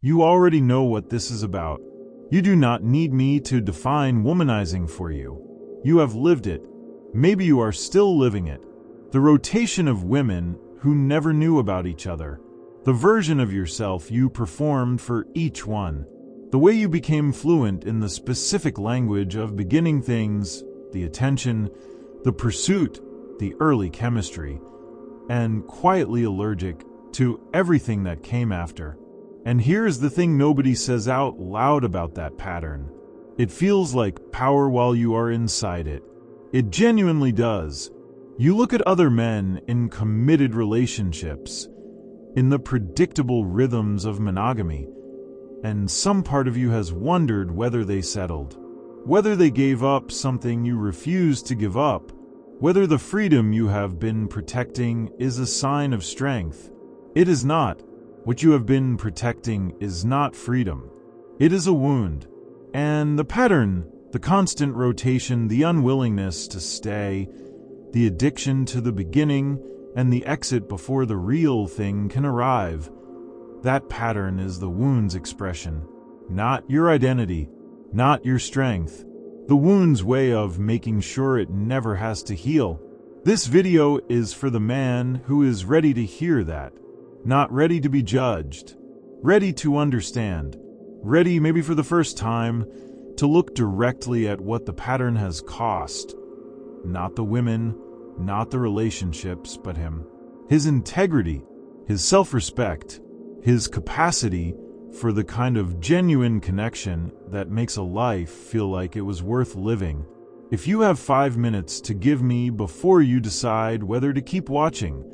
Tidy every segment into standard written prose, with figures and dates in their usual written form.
You already know what this is about. You do not need me to define womanizing for you. You have lived it. Maybe you are still living it. The rotation of women who never knew about each other. The version of yourself you performed for each one. The way you became fluent in the specific language of beginning things, the attention, the pursuit, the early chemistry, and quietly allergic to everything that came after. And here's the thing nobody says out loud about that pattern. It feels like power while you are inside it. It genuinely does. You look at other men in committed relationships, in the predictable rhythms of monogamy, and some part of you has wondered whether they settled, whether they gave up something you refused to give up, whether the freedom you have been protecting is a sign of strength. It is not. What you have been protecting is not freedom. It is a wound. And the pattern, the constant rotation, the unwillingness to stay, the addiction to the beginning, and the exit before the real thing can arrive, that pattern is the wound's expression, not your identity, not your strength. The wound's way of making sure it never has to heal. This video is for the man who is ready to hear that. Not ready to be judged, ready to understand, ready maybe for the first time to look directly at what the pattern has cost. Not the women, not the relationships, but him. His integrity, his self-respect, his capacity for the kind of genuine connection that makes a life feel like it was worth living. If you have 5 minutes to give me before you decide whether to keep watching,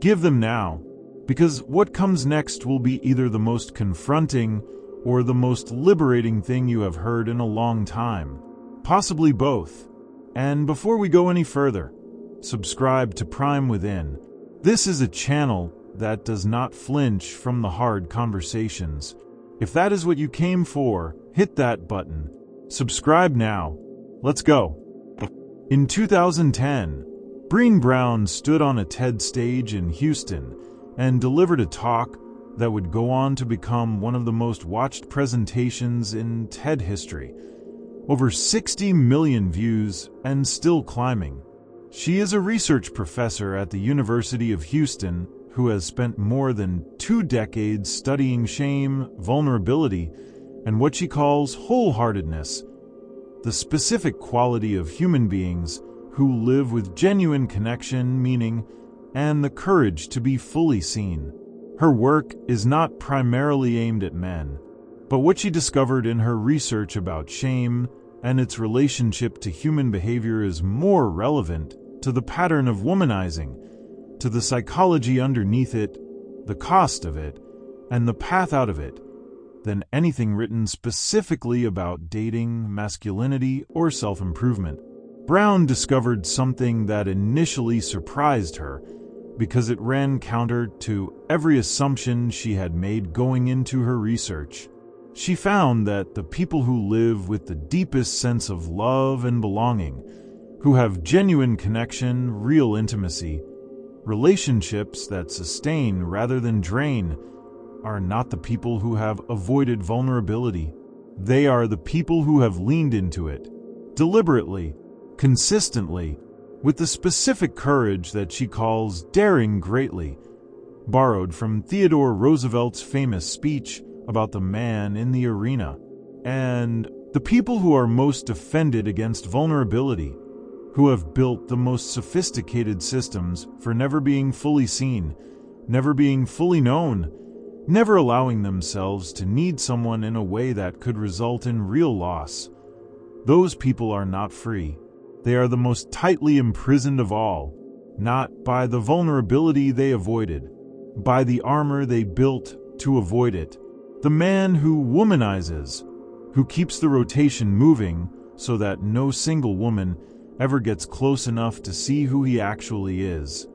give them now. Because what comes next will be either the most confronting or the most liberating thing you have heard in a long time. Possibly both. And before we go any further, subscribe to Prime Within. This is a channel that does not flinch from the hard conversations. If that is what you came for, hit that button. Subscribe now. Let's go. In 2010, Brené Brown stood on a TED stage in Houston and delivered a talk that would go on to become one of the most watched presentations in TED history. Over 60 million views and still climbing. She is a research professor at the University of Houston who has spent more than 2 decades studying shame, vulnerability, and what she calls wholeheartedness, the specific quality of human beings who live with genuine connection, meaning, and the courage to be fully seen. Her work is not primarily aimed at men, but what she discovered in her research about shame and its relationship to human behavior is more relevant to the pattern of womanizing, to the psychology underneath it, the cost of it, and the path out of it, than anything written specifically about dating, masculinity, or self-improvement. Brown discovered something that initially surprised her, because it ran counter to every assumption she had made going into her research. She found that the people who live with the deepest sense of love and belonging, who have genuine connection, real intimacy, relationships that sustain rather than drain, are not the people who have avoided vulnerability. They are the people who have leaned into it, deliberately, consistently, with the specific courage that she calls daring greatly, borrowed from Theodore Roosevelt's famous speech about the man in the arena. And the people who are most defended against vulnerability, who have built the most sophisticated systems for never being fully seen, never being fully known, never allowing themselves to need someone in a way that could result in real loss. Those people are not free. They are the most tightly imprisoned of all, not by the vulnerability they avoided, by the armor they built to avoid it. The man who womanizes, who keeps the rotation moving so that no single woman ever gets close enough to see who he actually is,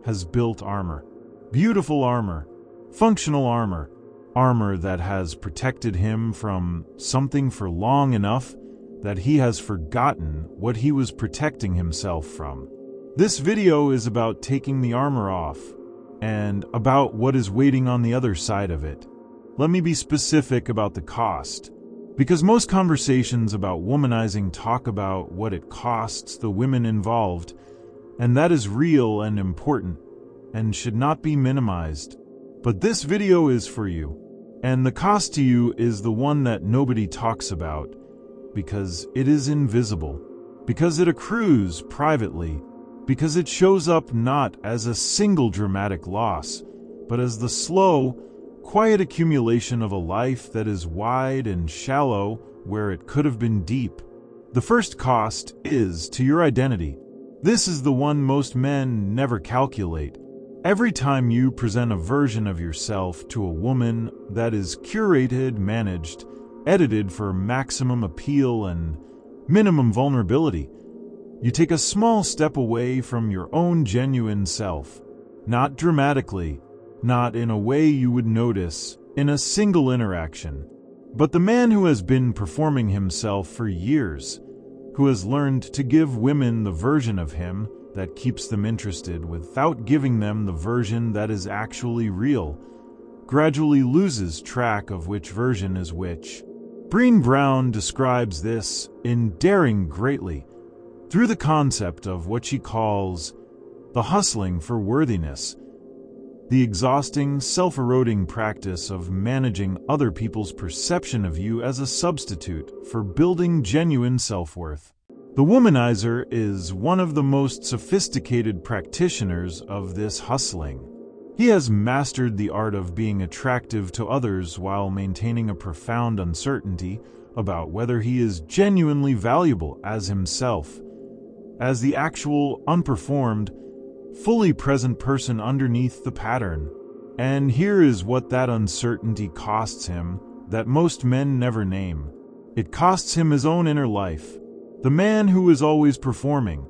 has built armor. Beautiful armor, functional armor, armor that has protected him from something for long enough that he has forgotten what he was protecting himself from. This video is about taking the armor off, and about what is waiting on the other side of it. Let me be specific about the cost. Because most conversations about womanizing talk about what it costs the women involved, and that is real and important, and should not be minimized. But this video is for you, and the cost to you is the one that nobody talks about, because it is invisible, because it accrues privately, because it shows up not as a single dramatic loss, but as the slow, quiet accumulation of a life that is wide and shallow where it could have been deep. The first cost is to your identity. This is the one most men never calculate. Every time you present a version of yourself to a woman that is curated, managed, edited for maximum appeal and minimum vulnerability, you take a small step away from your own genuine self. Not dramatically, not in a way you would notice in a single interaction, but the man who has been performing himself for years, who has learned to give women the version of him that keeps them interested without giving them the version that is actually real, gradually loses track of which version is which. Brené Brown describes this in Daring Greatly through the concept of what she calls the hustling for worthiness, the exhausting, self-eroding practice of managing other people's perception of you as a substitute for building genuine self-worth. The womanizer is one of the most sophisticated practitioners of this hustling. He has mastered the art of being attractive to others while maintaining a profound uncertainty about whether he is genuinely valuable as himself, as the actual, unperformed, fully present person underneath the pattern. And here is what that uncertainty costs him that most men never name. It costs him his own inner life. The man who is always performing,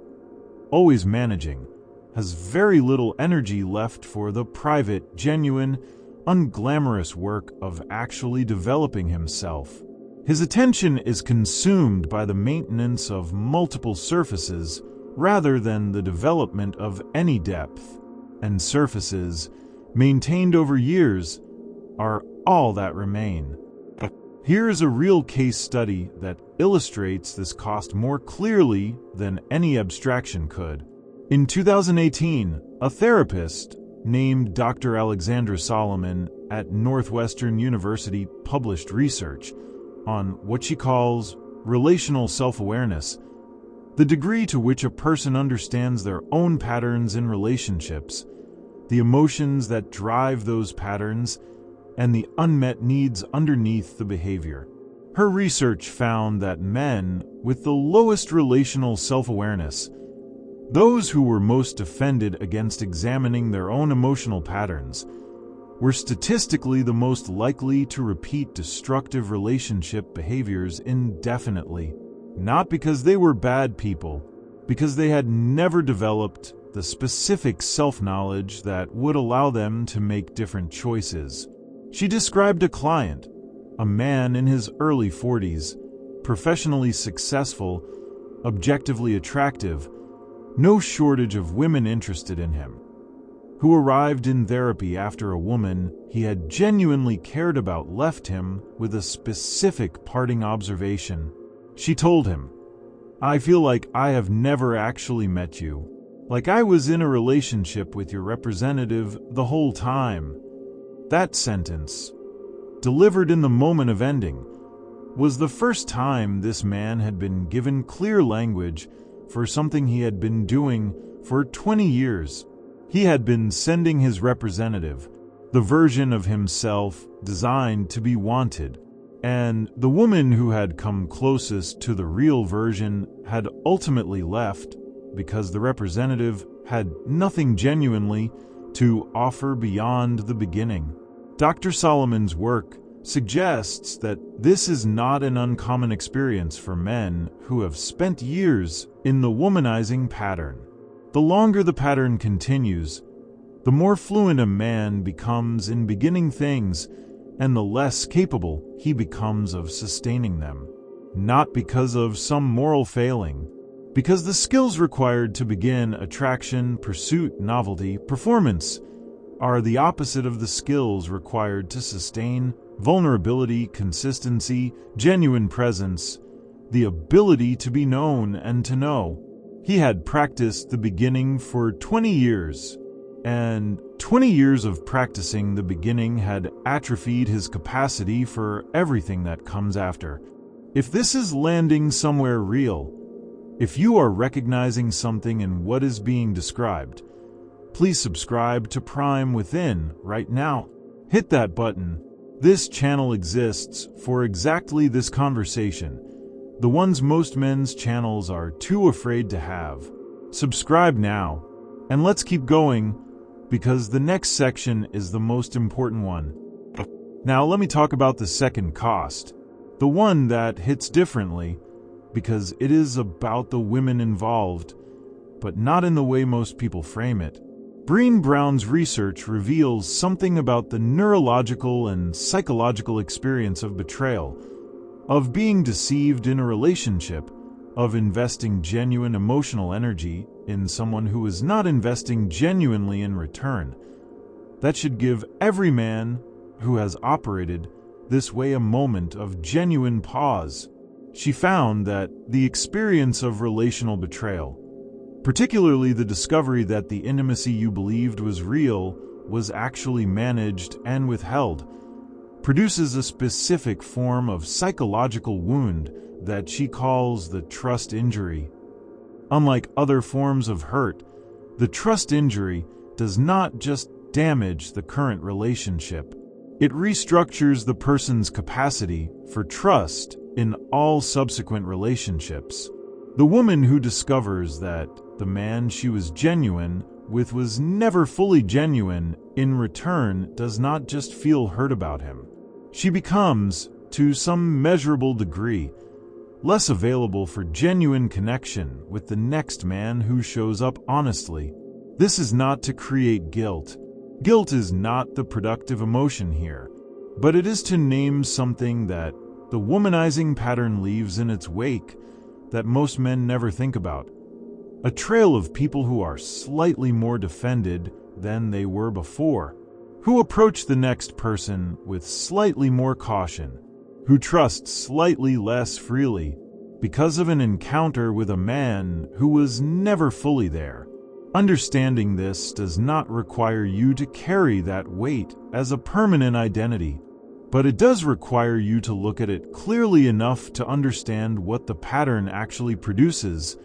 always managing, has very little energy left for the private, genuine, unglamorous work of actually developing himself. His attention is consumed by the maintenance of multiple surfaces rather than the development of any depth, and surfaces, maintained over years, are all that remain. Here is a real case study that illustrates this cost more clearly than any abstraction could. In 2018, a therapist named Dr. Alexandra Solomon at Northwestern University published research on what she calls relational self-awareness, the degree to which a person understands their own patterns in relationships, the emotions that drive those patterns, and the unmet needs underneath the behavior. Her research found that men with the lowest relational self-awareness, those who were most defended against examining their own emotional patterns, were statistically the most likely to repeat destructive relationship behaviors indefinitely. Not because they were bad people, because they had never developed the specific self-knowledge that would allow them to make different choices. She described a client, a man in his early 40s, professionally successful, objectively attractive, no shortage of women interested in him, who arrived in therapy after a woman he had genuinely cared about left him with a specific parting observation. She told him, "I feel like I have never actually met you. Like I was in a relationship with your representative the whole time." That sentence, delivered in the moment of ending, was the first time this man had been given clear language for something he had been doing for 20 years. He had been sending his representative, the version of himself designed to be wanted, and the woman who had come closest to the real version had ultimately left because the representative had nothing genuinely to offer beyond the beginning. Dr. Solomon's work suggests that this is not an uncommon experience for men who have spent years in the womanizing pattern. The longer the pattern continues, the more fluent a man becomes in beginning things and the less capable he becomes of sustaining them. Not because of some moral failing, because the skills required to begin attraction, pursuit, novelty, performance are the opposite of the skills required to sustain vulnerability, consistency, genuine presence, the ability to be known and to know. He had practiced the beginning for 20 years, and 20 years of practicing the beginning had atrophied his capacity for everything that comes after. If this is landing somewhere real, if you are recognizing something in what is being described, please subscribe to Prime Within right now. Hit that button. This channel exists for exactly this conversation, the ones most men's channels are too afraid to have. Subscribe now, and let's keep going, because the next section is the most important one. Now let me talk about the second cost, the one that hits differently, because it is about the women involved, but not in the way most people frame it. Brené Brown's research reveals something about the neurological and psychological experience of betrayal, of being deceived in a relationship, of investing genuine emotional energy in someone who is not investing genuinely in return. That should give every man who has operated this way a moment of genuine pause. She found that the experience of relational betrayal, particularly the discovery that the intimacy you believed was real was actually managed and withheld, produces a specific form of psychological wound that she calls the trust injury. Unlike other forms of hurt, the trust injury does not just damage the current relationship. It restructures the person's capacity for trust in all subsequent relationships. The woman who discovers that the man she was genuine with was never fully genuine in return does not just feel hurt about him. She becomes, to some measurable degree, less available for genuine connection with the next man who shows up honestly. This is not to create guilt. Guilt is not the productive emotion here, but it is to name something that the womanizing pattern leaves in its wake that most men never think about. A trail of people who are slightly more defended than they were before, who approach the next person with slightly more caution, who trust slightly less freely because of an encounter with a man who was never fully there. Understanding this does not require you to carry that weight as a permanent identity, but it does require you to look at it clearly enough to understand what the pattern actually produces,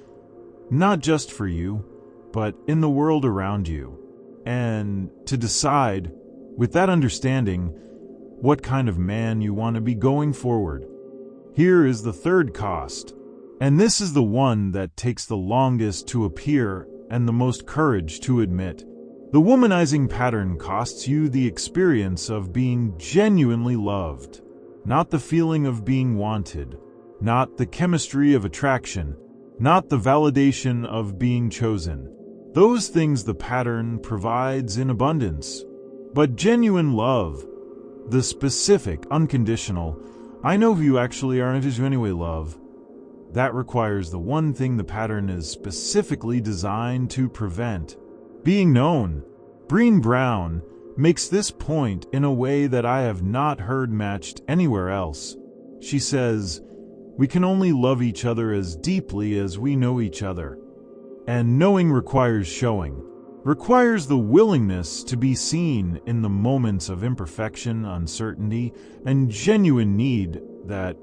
not just for you, but in the world around you, and to decide, with that understanding, what kind of man you want to be going forward. Here is the third cost, and this is the one that takes the longest to appear and the most courage to admit. The womanizing pattern costs you the experience of being genuinely loved, not the feeling of being wanted, not the chemistry of attraction, not the validation of being chosen. Those things the pattern provides in abundance. But genuine love, the specific, unconditional, I know who you actually are into anyway love, that requires the one thing the pattern is specifically designed to prevent: being known. Brené Brown makes this point in a way that I have not heard matched anywhere else. She says, we can only love each other as deeply as we know each other. And knowing requires showing, requires the willingness to be seen in the moments of imperfection, uncertainty, and genuine need that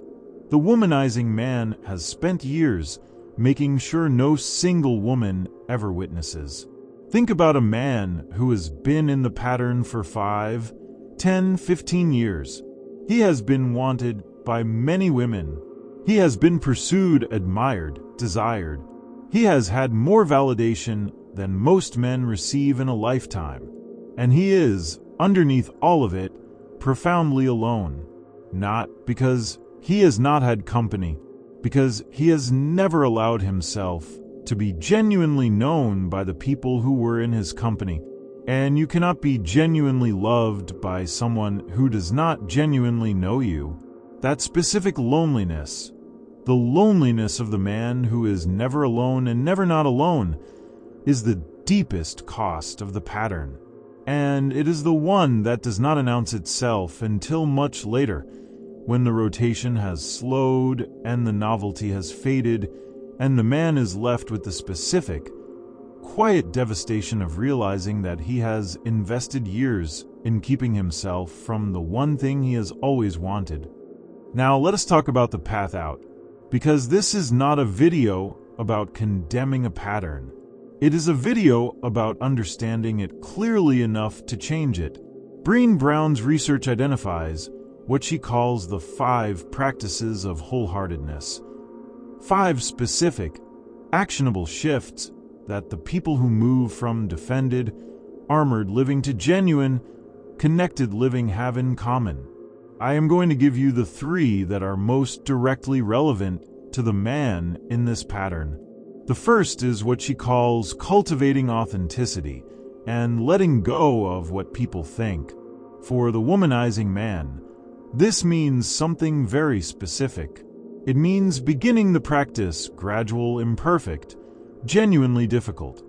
the womanizing man has spent years making sure no single woman ever witnesses. Think about a man who has been in the pattern for 5, 10, 15 years. He has been wanted by many women. He has been pursued, admired, desired. He has had more validation than most men receive in a lifetime. And he is, underneath all of it, profoundly alone. Not because he has not had company, because he has never allowed himself to be genuinely known by the people who were in his company. And you cannot be genuinely loved by someone who does not genuinely know you. That specific loneliness, the loneliness of the man who is never alone and never not alone, is the deepest cost of the pattern. And it is the one that does not announce itself until much later, when the rotation has slowed and the novelty has faded, and the man is left with the specific, quiet devastation of realizing that he has invested years in keeping himself from the one thing he has always wanted. Now let us talk about the path out, because this is not a video about condemning a pattern. It is a video about understanding it clearly enough to change it. Brené Brown's research identifies what she calls the 5 practices of wholeheartedness. 5 specific, actionable shifts that the people who move from defended, armored living to genuine, connected living have in common. I am going to give you the 3 that are most directly relevant to the man in this pattern. The first is what she calls cultivating authenticity and letting go of what people think. For the womanizing man, this means something very specific. It means beginning the practice, gradual, imperfect, genuinely difficult,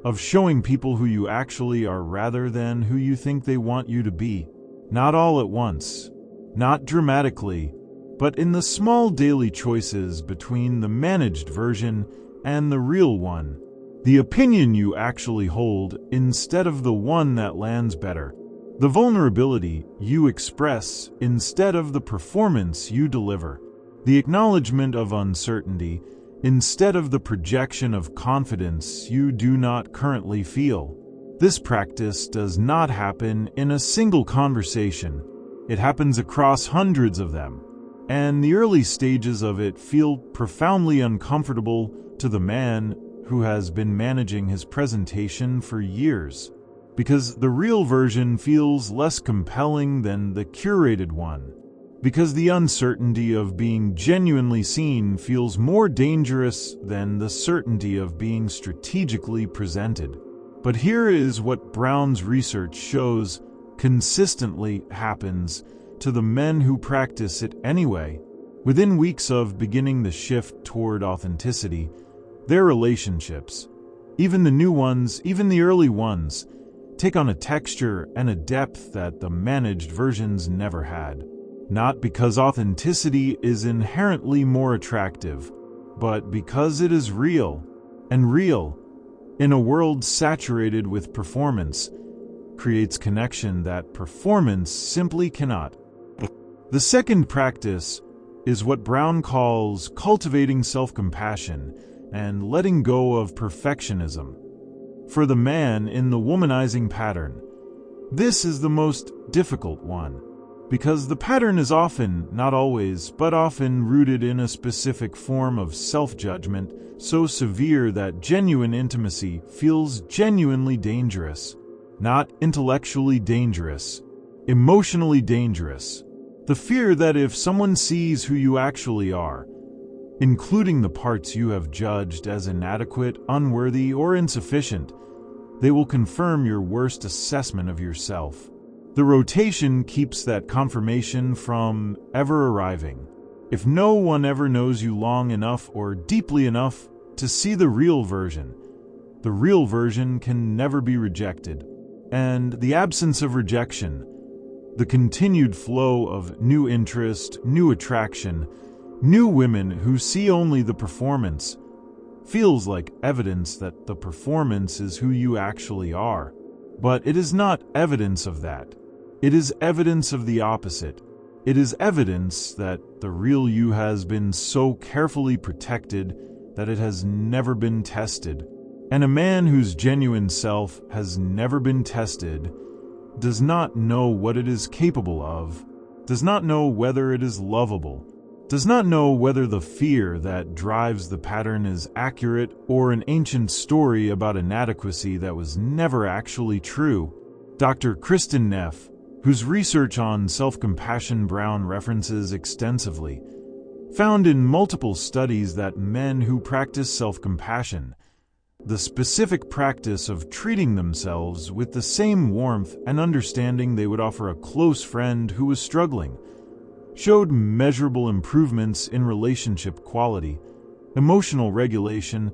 of showing people who you actually are rather than who you think they want you to be. Not all at once, not dramatically, but in the small daily choices between the managed version and the real one, the opinion you actually hold instead of the one that lands better, the vulnerability you express instead of the performance you deliver, the acknowledgement of uncertainty instead of the projection of confidence you do not currently feel. This practice does not happen in a single conversation. It happens across hundreds of them, and the early stages of it feel profoundly uncomfortable to the man who has been managing his presentation for years, because the real version feels less compelling than the curated one, because the uncertainty of being genuinely seen feels more dangerous than the certainty of being strategically presented. But here is what Brown's research shows consistently happens to the men who practice it anyway. Within weeks of beginning the shift toward authenticity, their relationships, even the new ones, even the early ones, take on a texture and a depth that the managed versions never had. Not because authenticity is inherently more attractive, but because it is real, and real, in a world saturated with performance, creates connection that performance simply cannot. The second practice is what Brown calls cultivating self-compassion and letting go of perfectionism. For the man in the womanizing pattern, this is the most difficult one, because the pattern is often, not always, but often rooted in a specific form of self-judgment so severe that genuine intimacy feels genuinely dangerous. Not intellectually dangerous, emotionally dangerous. The fear that if someone sees who you actually are, including the parts you have judged as inadequate, unworthy, or insufficient, they will confirm your worst assessment of yourself. The rotation keeps that confirmation from ever arriving. If no one ever knows you long enough or deeply enough to see the real version can never be rejected. And the absence of rejection, the continued flow of new interest, new attraction, new women who see only the performance, feels like evidence that the performance is who you actually are. But it is not evidence of that. It is evidence of the opposite. It is evidence that the real you has been so carefully protected that it has never been tested. And a man whose genuine self has never been tested does not know what it is capable of, does not know whether it is lovable, does not know whether the fear that drives the pattern is accurate or an ancient story about inadequacy that was never actually true. Dr. Kristin Neff, whose research on self-compassion Brown references extensively, found in multiple studies that men who practice self-compassion, the specific practice of treating themselves with the same warmth and understanding they would offer a close friend who was struggling, showed measurable improvements in relationship quality, emotional regulation,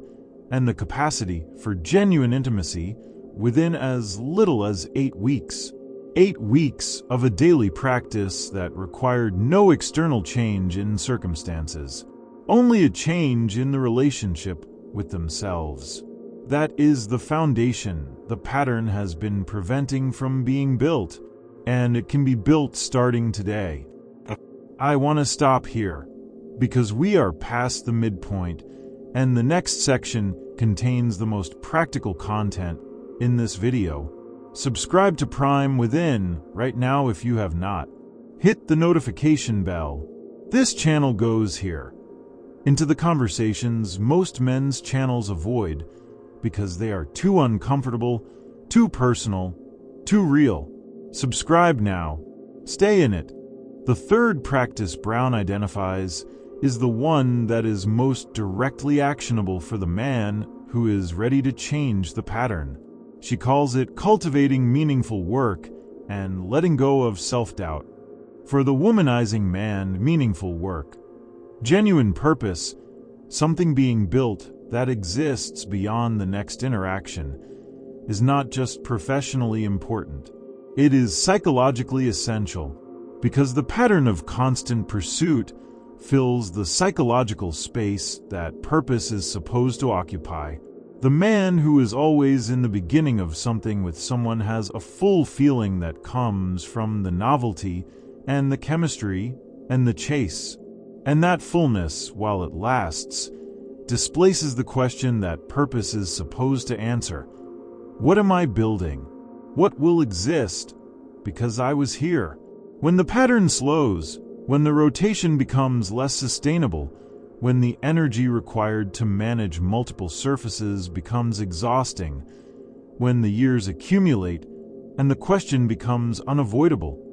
and the capacity for genuine intimacy within as little as 8 weeks. 8 weeks of a daily practice that required no external change in circumstances, only a change in the relationship with themselves. That is the foundation the pattern has been preventing from being built, and it can be built starting today. I want to stop here, because we are past the midpoint, and the next section contains the most practical content in this video. Subscribe to Prime Within right now if you have not. Hit the notification bell. This channel goes here, into the conversations most men's channels avoid because they are too uncomfortable, too personal, too real. Subscribe now. Stay in it. The third practice Brown identifies is the one that is most directly actionable for the man who is ready to change the pattern. She calls it cultivating meaningful work and letting go of self-doubt. For the womanizing man, meaningful work, genuine purpose, something being built that exists beyond the next interaction, is not just professionally important. It is psychologically essential, because the pattern of constant pursuit fills the psychological space that purpose is supposed to occupy. The man who is always in the beginning of something with someone has a full feeling that comes from the novelty and the chemistry and the chase. And that fullness, while it lasts, displaces the question that purpose is supposed to answer. What am I building? What will exist? Because I was here. When the pattern slows, when the rotation becomes less sustainable, when the energy required to manage multiple surfaces becomes exhausting, when the years accumulate and the question becomes unavoidable,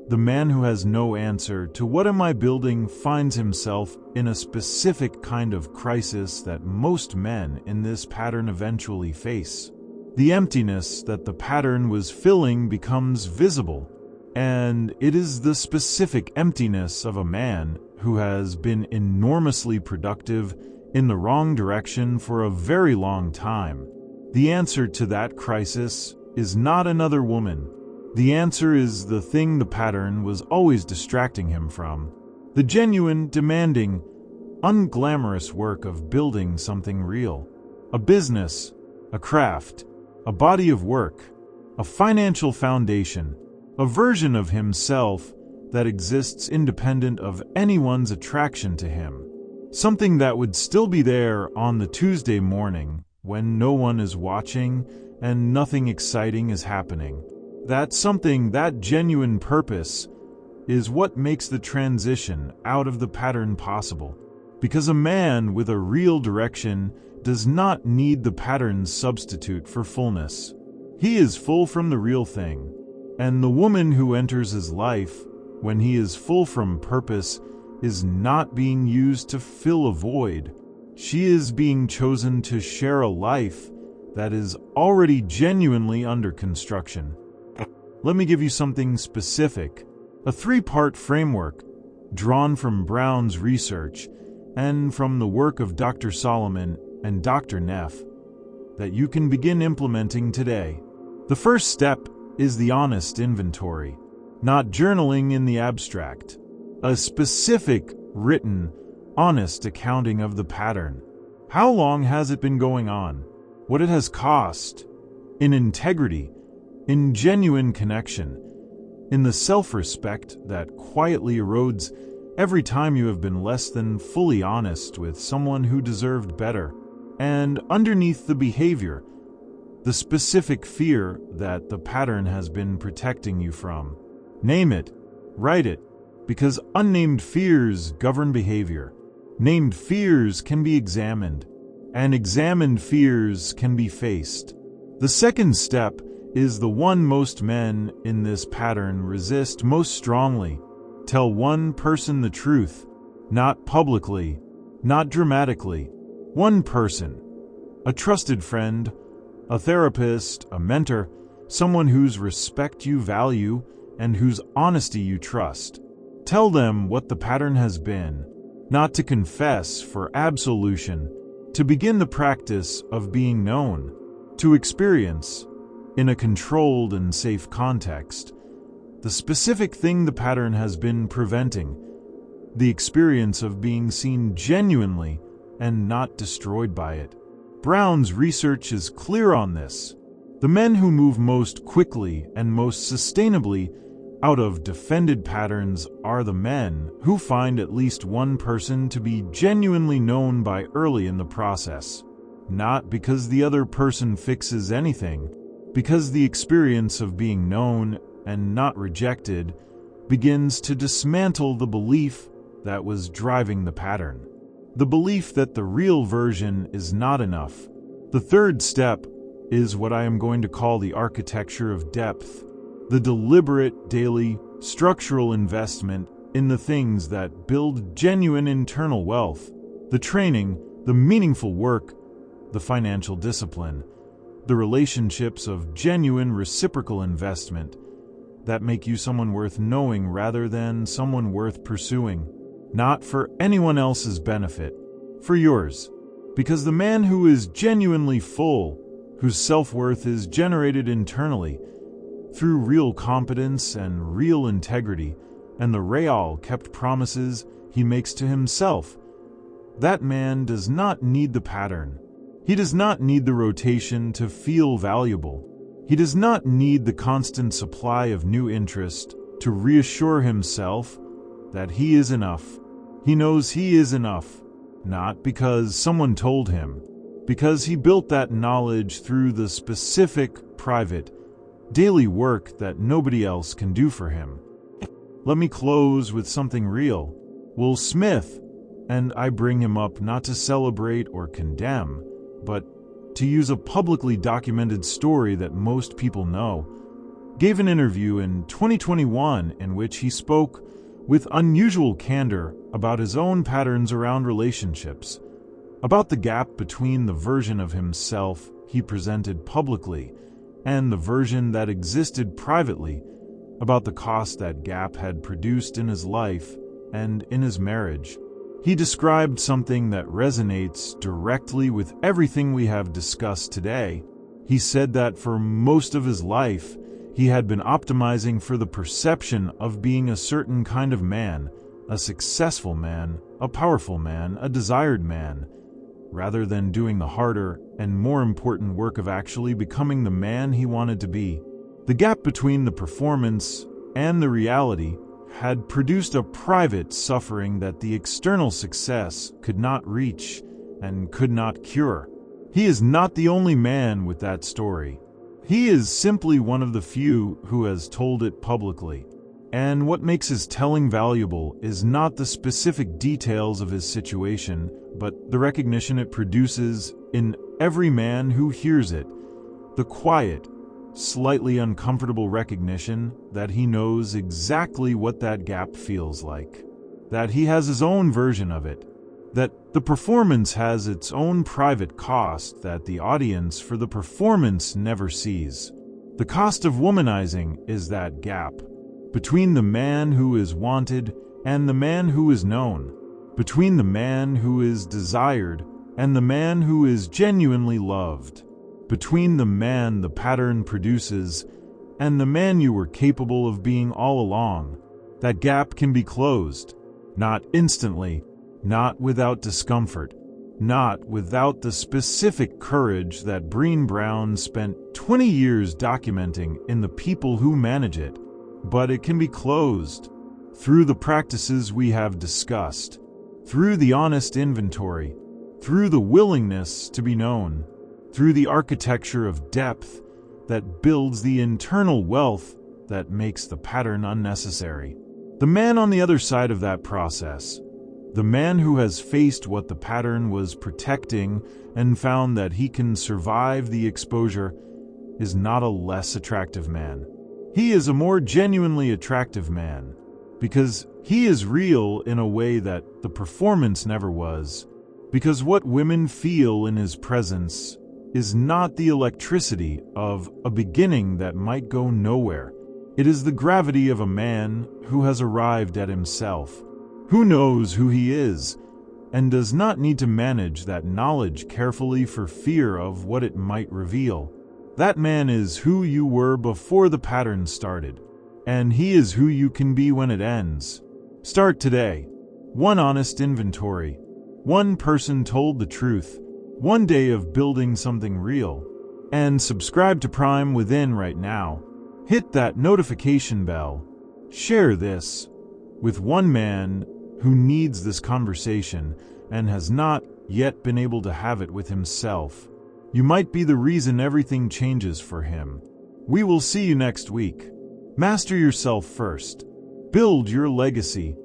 the man who has no answer to what am I building finds himself in a specific kind of crisis that most men in this pattern eventually face. The emptiness that the pattern was filling becomes visible, and it is the specific emptiness of a man who has been enormously productive in the wrong direction for a very long time. The answer to that crisis is not another woman. The answer is the thing the pattern was always distracting him from. The genuine, demanding, unglamorous work of building something real. A business, a craft, a body of work, a financial foundation, a version of himself that exists independent of anyone's attraction to him. Something that would still be there on the Tuesday morning when no one is watching and nothing exciting is happening. That something, that genuine purpose, is what makes the transition out of the pattern possible. Because a man with a real direction does not need the pattern's substitute for fullness. He is full from the real thing. And the woman who enters his life when he is full from purpose is not being used to fill a void. She is being chosen to share a life that is already genuinely under construction. Let me give you something specific, a 3-part framework drawn from Brown's research and from the work of Dr. Solomon and Dr. Neff that you can begin implementing today. The first step is the honest inventory, not journaling in the abstract, a specific, written, honest accounting of the pattern. How long has it been going on? What it has cost? In integrity, in genuine connection, in the self-respect that quietly erodes every time you have been less than fully honest with someone who deserved better, and underneath the behavior, the specific fear that the pattern has been protecting you from. Name it, write it, because unnamed fears govern behavior. Named fears can be examined, and examined fears can be faced. The second step is the one most men in this pattern resist most strongly. Tell one person the truth, not publicly, not dramatically. One person, a trusted friend, a therapist, a mentor, someone whose respect you value and whose honesty you trust. Tell them what the pattern has been, not to confess for absolution, to begin the practice of being known, to experience, in a controlled and safe context, the specific thing the pattern has been preventing, the experience of being seen genuinely and not destroyed by it. Brown's research is clear on this. The men who move most quickly and most sustainably out of defended patterns are the men who find at least one person to be genuinely known by early in the process. Not because the other person fixes anything, because the experience of being known and not rejected begins to dismantle the belief that was driving the pattern. The belief that the real version is not enough. The third step is what I am going to call the architecture of depth, the deliberate, daily, structural investment in the things that build genuine internal wealth, the training, the meaningful work, the financial discipline, the relationships of genuine reciprocal investment that make you someone worth knowing rather than someone worth pursuing. Not for anyone else's benefit, for yours. Because the man who is genuinely full, whose self-worth is generated internally through real competence and real integrity and the real-kept promises he makes to himself, that man does not need the pattern. He does not need the rotation to feel valuable. He does not need the constant supply of new interest to reassure himself that he is enough. He knows he is enough, not because someone told him, because he built that knowledge through the specific, private, daily work that nobody else can do for him. Let me close with something real. Will Smith, and I bring him up not to celebrate or condemn, but to use a publicly documented story that most people know, gave an interview in 2021 in which he spoke with unusual candor about his own patterns around relationships, about the gap between the version of himself he presented publicly and the version that existed privately, about the cost that gap had produced in his life and in his marriage. He described something that resonates directly with everything we have discussed today. He said that for most of his life, he had been optimizing for the perception of being a certain kind of man, a successful man, a powerful man, a desired man, rather than doing the harder and more important work of actually becoming the man he wanted to be. The gap between the performance and the reality had produced a private suffering that the external success could not reach and could not cure. He is not the only man with that story. He is simply one of the few who has told it publicly. And what makes his telling valuable is not the specific details of his situation, but the recognition it produces in every man who hears it, the quiet, slightly uncomfortable recognition that he knows exactly what that gap feels like, that he has his own version of it, that the performance has its own private cost that the audience for the performance never sees. The cost of womanizing is that gap between the man who is wanted and the man who is known, between the man who is desired and the man who is genuinely loved, between the man the pattern produces and the man you were capable of being all along. That gap can be closed, not instantly, not without discomfort, not without the specific courage that Brené Brown spent 20 years documenting in the people who manage it, but it can be closed through the practices we have discussed, through the honest inventory, through the willingness to be known, through the architecture of depth that builds the internal wealth that makes the pattern unnecessary. The man on the other side of that process, the man who has faced what the pattern was protecting and found that he can survive the exposure, is not a less attractive man. He is a more genuinely attractive man, because he is real in a way that the performance never was, because what women feel in his presence is not the electricity of a beginning that might go nowhere. It is the gravity of a man who has arrived at himself, who knows who he is, and does not need to manage that knowledge carefully for fear of what it might reveal. That man is who you were before the pattern started, and he is who you can be when it ends. Start today. One honest inventory. One person told the truth. One day of building something real. And subscribe to Prime Within right now. Hit that notification bell. Share this with one man who needs this conversation and has not yet been able to have it with himself. You might be the reason everything changes for him. We will see you next week. Master yourself first. Build your legacy.